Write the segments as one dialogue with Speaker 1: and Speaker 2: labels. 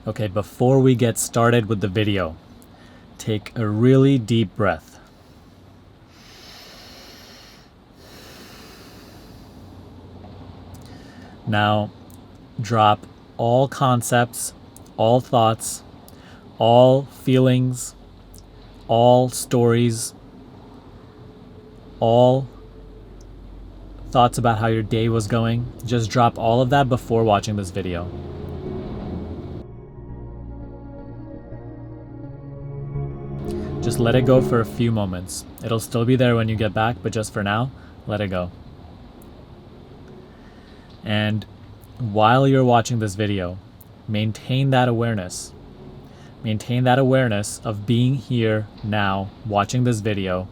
Speaker 1: Okay, before we get started with the video, take a really deep breath. Now, drop all concepts, all thoughts, all feelings, all stories, all thoughts about how your day was going. Just drop all of that before watching this video. Just let it go for a few moments. It'll still be there when you get back, but just for now, let it go. And while you're watching this video, maintain that awareness. Maintain that awareness of being here now, watching this video,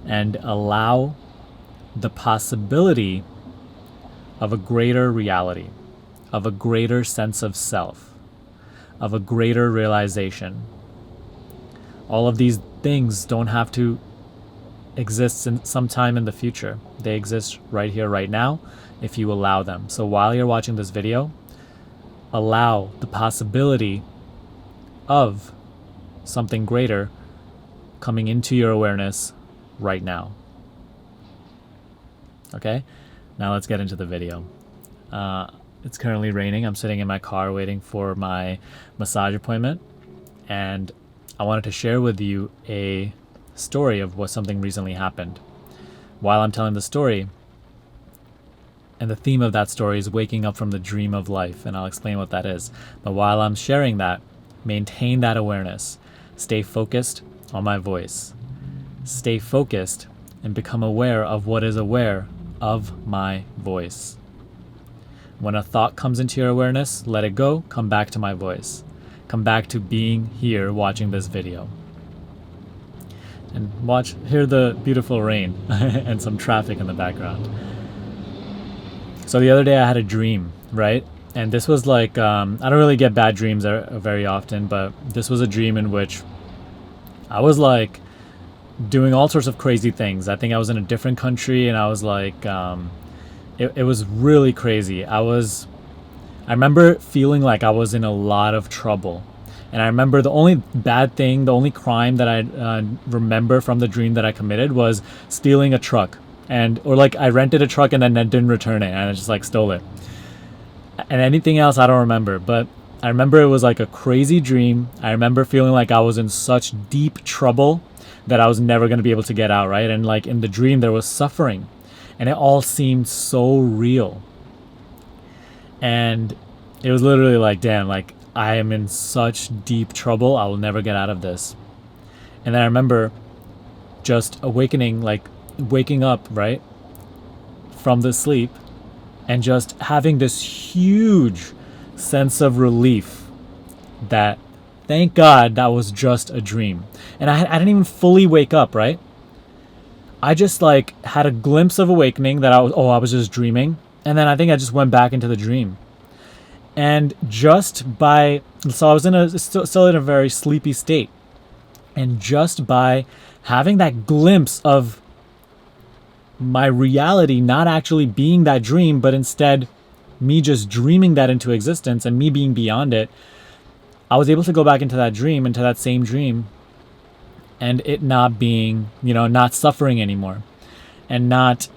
Speaker 1: and allow the possibility of a greater reality, of a greater sense of self, of a greater realization. All of these things don't have to exist in sometime in the future. They exist right here, right now, if you allow them. So while you're watching this video, allow the possibility of something greater coming into your awareness right now. Okay? Now let's get into the video. It's currently raining. I'm sitting in my car waiting for my massage appointment, and I wanted to share with you a story of what something recently happened. While I'm telling the story, and the theme of that story is waking up from the dream of life, and I'll explain what that is. But while I'm sharing that, maintain that awareness. Stay focused on my voice. Stay focused and become aware of what is aware of my voice. When a thought comes into your awareness, let it go, come back to my voice. Come back to being here watching this video. And hear the beautiful rain and some traffic in the background. So the other day I had a dream, right? And this was like, I don't really get bad dreams very often, but this was a dream in which I was like doing all sorts of crazy things. I think I was in a different country, and I was like, it was really crazy. I remember feeling like I was in a lot of trouble. And I remember the only bad thing, the only crime that I remember from the dream that I committed was stealing a truck. Or like I rented a truck and then I didn't return it, and I just like stole it. And anything else I don't remember, but I remember it was like a crazy dream. I remember feeling like I was in such deep trouble that I was never going to be able to get out, right? And like in the dream there was suffering, and it all seemed so real. And it was literally like, damn, like I am in such deep trouble. I will never get out of this. And then I remember just awakening, like waking up, right, from the sleep, and just having this huge sense of relief that, thank God, that was just a dream. And I didn't even fully wake up, right? I just like had a glimpse of awakening that I was just dreaming. And then I think I just went back into the dream. And so I was still in a very sleepy state. And just by having that glimpse of my reality not actually being that dream, but instead me just dreaming that into existence and me being beyond it, I was able to go back into that dream, into that same dream, and it not being, not suffering anymore, and not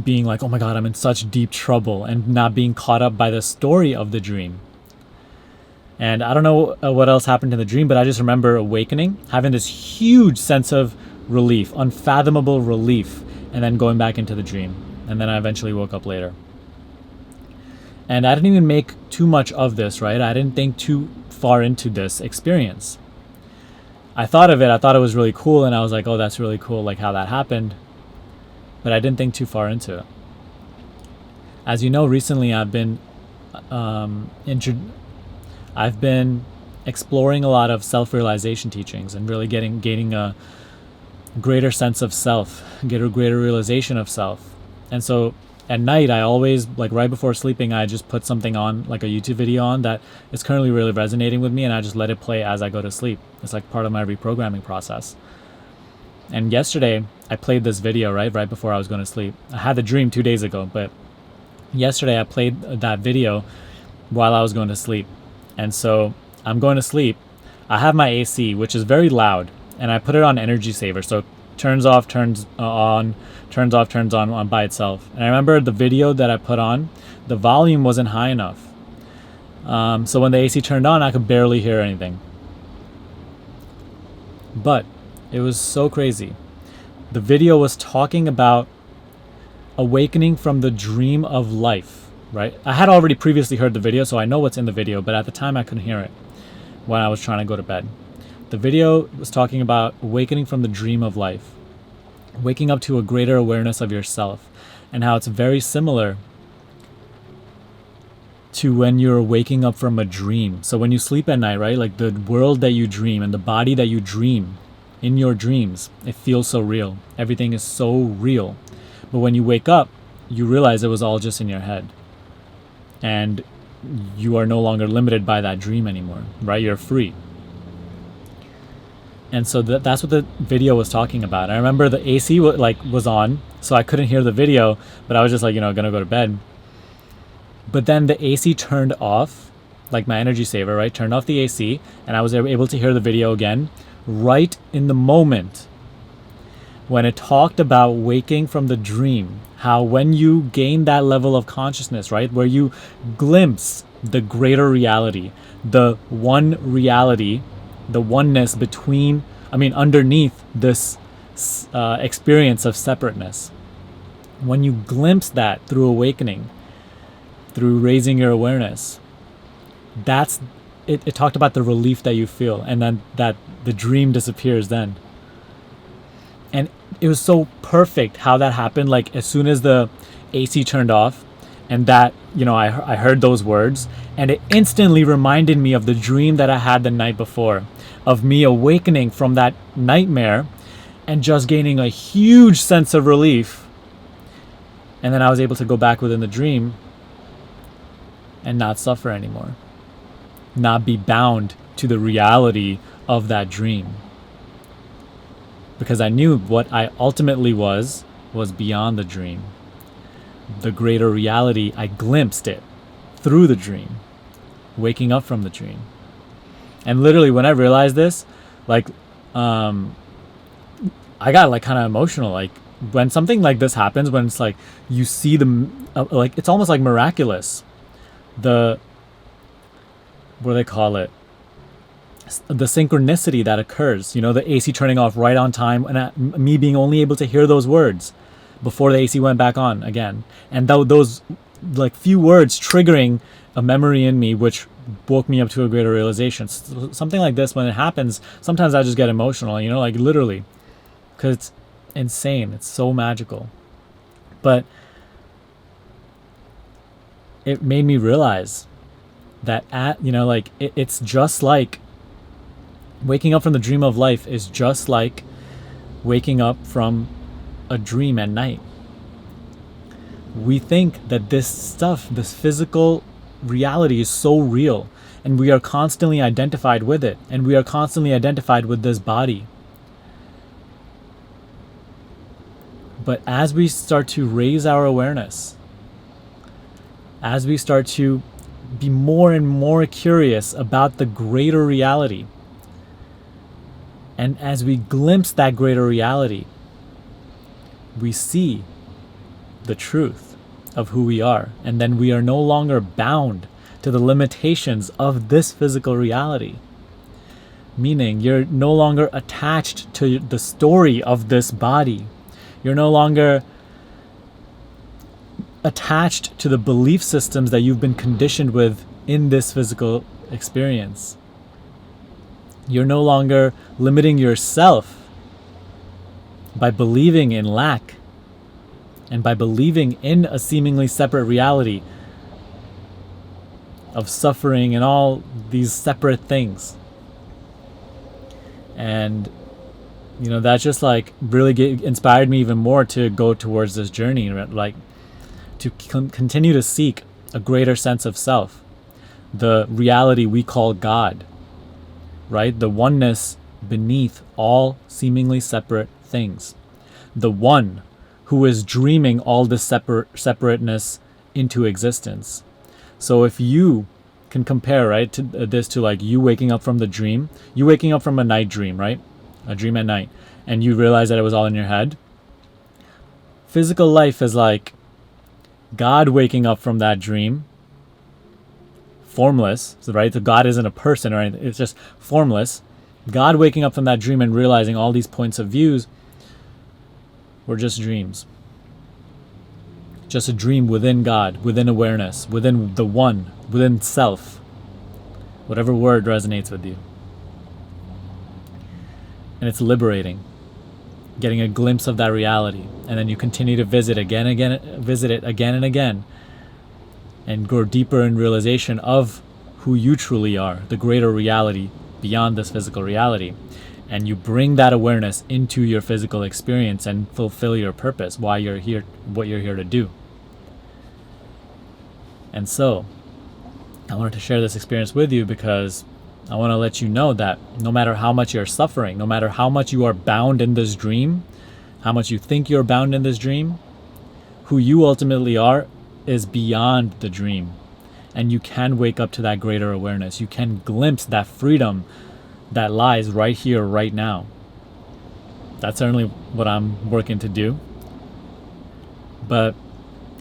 Speaker 1: being like, oh my God, I'm in such deep trouble, and not being caught up by the story of the dream. And I don't know what else happened in the dream, but I just remember awakening, having this huge sense of relief, unfathomable relief, and then going back into the dream. And then I eventually woke up later. And I didn't even make too much of this, right? I didn't think too far into this experience. I thought it was really cool, and I was like, oh, that's really cool, like how that happened. But I didn't think too far into it. As you know, recently I've been exploring a lot of self-realization teachings and really gaining a greater sense of self, get a greater realization of self. And so at night, I always, like right before sleeping, I just put something on, like a YouTube video on that is currently really resonating with me, and I just let it play as I go to sleep. It's like part of my reprogramming process. And yesterday, I played this video right before I was going to sleep. I had the dream 2 days ago, but yesterday I played that video while I was going to sleep. And so I'm going to sleep. I have my AC, which is very loud, and I put it on energy saver. So it turns off, turns on, turns off, turns on by itself. And I remember the video that I put on, the volume wasn't high enough. So when the AC turned on, I could barely hear anything. But it was so crazy. The video was talking about awakening from the dream of life, right? I had already previously heard the video, so I know what's in the video, but at the time I couldn't hear it when I was trying to go to bed. The video was talking about awakening from the dream of life, waking up to a greater awareness of yourself, and how it's very similar to when you're waking up from a dream. So when you sleep at night, right, like the world that you dream and the body that you dream in your dreams, it feels so real. Everything is so real. But when you wake up, you realize it was all just in your head. And you are no longer limited by that dream anymore, right? You're free. And so that's what the video was talking about. I remember the AC was on, so I couldn't hear the video, but I was just like, gonna go to bed. But then the AC turned off, like my energy saver, right? Turned off the AC, and I was able to hear the video again right in the moment when it talked about waking from the dream. How when you gain that level of consciousness, right, where you glimpse the greater reality, the one reality, the oneness underneath this experience of separateness. When you glimpse that through awakening, through raising your awareness, that's it. It talked about the relief that you feel, and then that the dream disappears then. And it was so perfect how that happened. Like as soon as the AC turned off, and that I heard those words, and it instantly reminded me of the dream that I had the night before, of me awakening from that nightmare and just gaining a huge sense of relief. And then I was able to go back within the dream and not suffer anymore, not be bound to the reality of that dream, because I knew what I ultimately was beyond the dream. The greater reality, I glimpsed it through the dream, waking up from the dream. And literally when I realized this, I got kind of emotional. Like when something like this happens, when it's like you see it's almost like miraculous. What do they call it? The synchronicity that occurs, the AC turning off right on time, and me being only able to hear those words before the AC went back on again. And those few words triggering a memory in me, which woke me up to a greater realization. Something like this, when it happens, sometimes I just get emotional, literally, because it's insane. It's so magical. But it made me realize that it's just like waking up from the dream of life is just like waking up from a dream at night. We think that this physical reality is so real, and we are constantly identified with it, and we are constantly identified with this body. But as we start to raise our awareness, as we start to be more and more curious about the greater reality, and as we glimpse that greater reality, we see the truth of who we are. And then we are no longer bound to the limitations of this physical reality. Meaning you're no longer attached to the story of this body. You're no longer attached to the belief systems that you've been conditioned with in this physical experience. You're no longer limiting yourself by believing in lack and by believing in a seemingly separate reality of suffering and all these separate things. And that just really inspired me even more to go towards this journey, to continue to seek a greater sense of self, the reality we call God, right? The oneness beneath all seemingly separate things. The one who is dreaming all this separateness into existence. So if you can compare, right, to this to like you waking up from the dream. You waking up from a night dream, right? A dream at night, and you realize that it was all in your head. Physical life is like God waking up from that dream, formless, right? So God isn't a person or anything, it's just formless. God waking up from that dream and realizing all these points of views were just dreams. Just a dream within God, within awareness, within the one, within self. Whatever word resonates with you. And it's liberating. Getting a glimpse of that reality. And then you continue to visit it again and again. And go deeper in realization of who you truly are, the greater reality beyond this physical reality. And you bring that awareness into your physical experience and fulfill your purpose, why you're here, what you're here to do. And so, I wanted to share this experience with you because I want to let you know that no matter how much you're suffering, no matter how much you are bound in this dream, how much you think you're bound in this dream, who you ultimately are is beyond the dream. And you can wake up to that greater awareness. You can glimpse that freedom that lies right here, right now. That's certainly what I'm working to do. But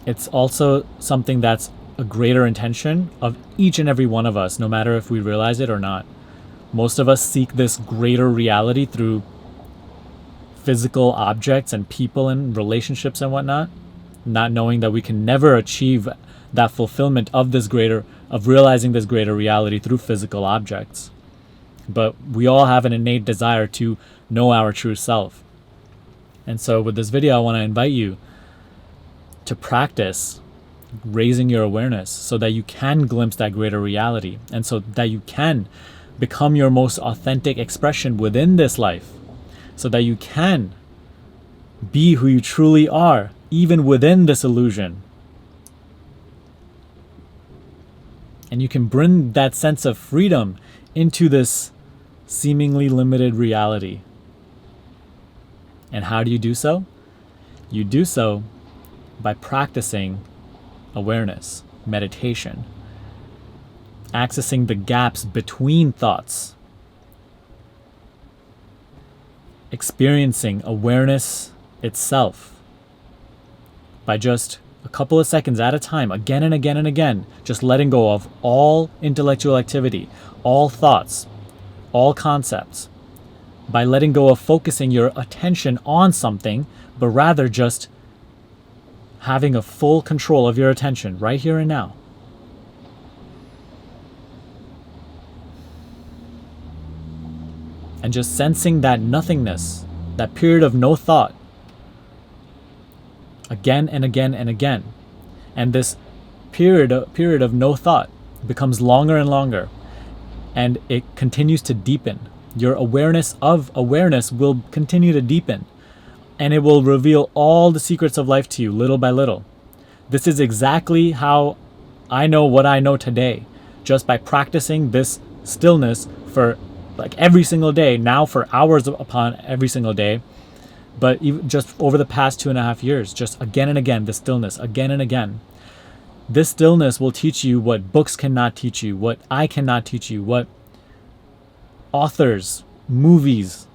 Speaker 1: it's also something that's a greater intention of each and every one of us, no matter if we realize it or not. Most of us seek this greater reality through physical objects and people and relationships and whatnot, not knowing that we can never achieve that fulfillment of realizing this greater reality through physical objects. But we all have an innate desire to know our true self. And so with this video, I want to invite you to practice raising your awareness so that you can glimpse that greater reality, and so that you can become your most authentic expression within this life, so that you can be who you truly are even within this illusion. And you can bring that sense of freedom into this seemingly limited reality. And how do you do so? You do so by practicing awareness, meditation, accessing the gaps between thoughts, experiencing awareness itself by just a couple of seconds at a time, again and again and again, just letting go of all intellectual activity, all thoughts, all concepts, by letting go of focusing your attention on something, but rather just having a full control of your attention right here and now. And just sensing that nothingness, that period of no thought, again and again and again. And this period of no thought becomes longer and longer, and it continues to deepen. Your awareness of awareness will continue to deepen, and it will reveal all the secrets of life to you little by little. This is exactly how I know what I know today, just by practicing this stillness for like every single day, now for hours upon every single day, but even just over the past 2.5 years, just again and again, the stillness, again and again. This stillness will teach you what books cannot teach you, what I cannot teach you, what authors, movies,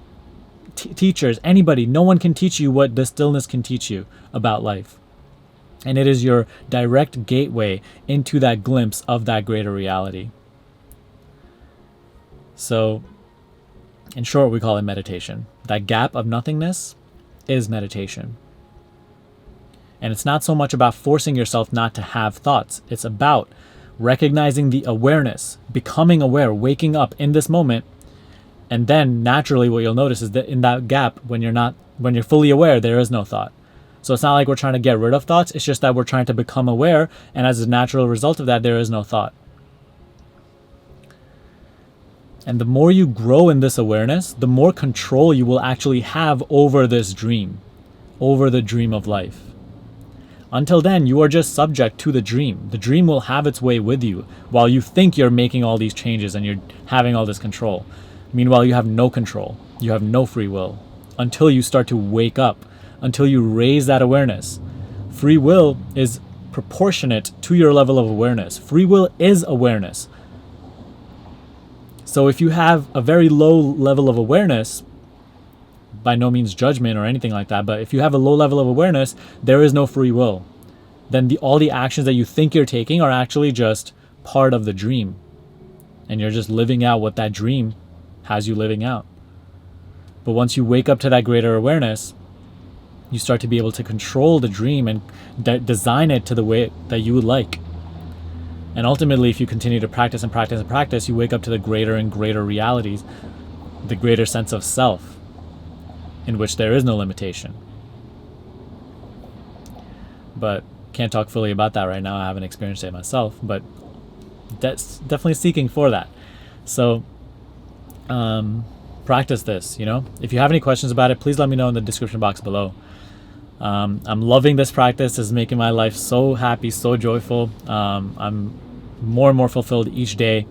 Speaker 1: teachers, anybody, no one can teach you what the stillness can teach you about life. And it is your direct gateway into that glimpse of that greater reality. So, in short, we call it meditation. That gap of nothingness is meditation. And it's not so much about forcing yourself not to have thoughts. It's about recognizing the awareness, becoming aware, waking up in this moment. And then naturally what you'll notice is that in that gap, when you're fully aware, there is no thought. So it's not like we're trying to get rid of thoughts. It's just that we're trying to become aware. And as a natural result of that, there is no thought. And the more you grow in this awareness, the more control you will actually have over this dream, over the dream of life. Until then, you are just subject to the dream. The dream will have its way with you while you think you're making all these changes and you're having all this control. Meanwhile, you have no control. You have no free will until you start to wake up, until you raise that awareness. Free will is proportionate to your level of awareness. Free will is awareness. So if you have a very low level of awareness, by no means judgment or anything like that, but if you have a low level of awareness, there is no free will. Then all the actions that you think you're taking are actually just part of the dream. And you're just living out what that dream has you living out. But once you wake up to that greater awareness, you start to be able to control the dream and design it to the way that you would like. And ultimately, if you continue to practice and practice and practice, you wake up to the greater and greater realities, the greater sense of self, in which there is no limitation. But can't talk fully about that right now. I haven't experienced it myself, but that's definitely seeking for that. So practice this, If you have any questions about it, please let me know in the description box below. I'm loving this practice. It's making my life so happy, so joyful. I'm more and more fulfilled each day.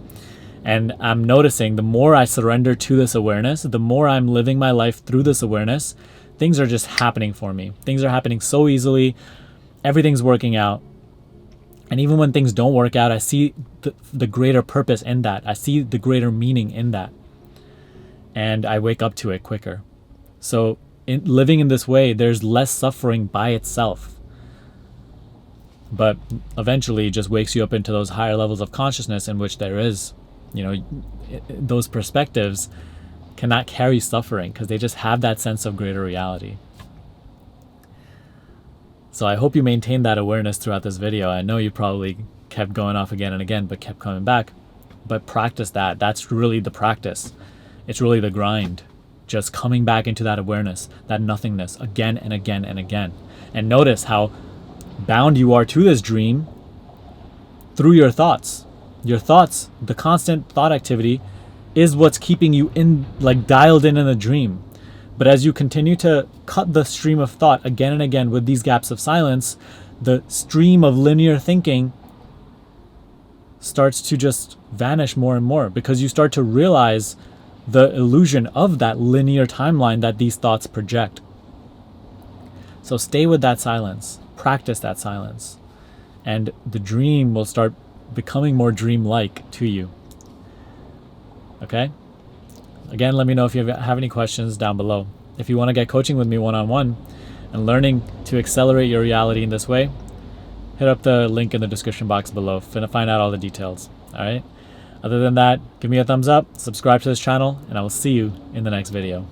Speaker 1: And I'm noticing the more I surrender to this awareness, the more I'm living my life through this awareness, things are just happening for me. Things are happening so easily. Everything's working out. And even when things don't work out, I see the greater purpose in that. I see the greater meaning in that. And I wake up to it quicker. So living in this way, there's less suffering by itself. But eventually it just wakes you up into those higher levels of consciousness in which there is, those perspectives cannot carry suffering because they just have that sense of greater reality. So I hope you maintain that awareness throughout this video. I know you probably kept going off again and again, but kept coming back. But practice that. That's really the practice. It's really the grind. Just coming back into that awareness, that nothingness, again and again and again. And notice how bound you are to this dream through your thoughts. Your thoughts, the constant thought activity, is what's keeping you dialed in the dream. But as you continue to cut the stream of thought again and again with these gaps of silence, the stream of linear thinking starts to just vanish more and more, because you start to realize the illusion of that linear timeline that these thoughts project. So stay with that silence, practice that silence, and the dream will start becoming more dreamlike to you. Okay? Again, let me know if you have any questions down below. If you want to get coaching with me one-on-one and learning to accelerate your reality in this way, hit up the link in the description box below to find out all the details. All right? Other than that, give me a thumbs up, subscribe to this channel, and I will see you in the next video.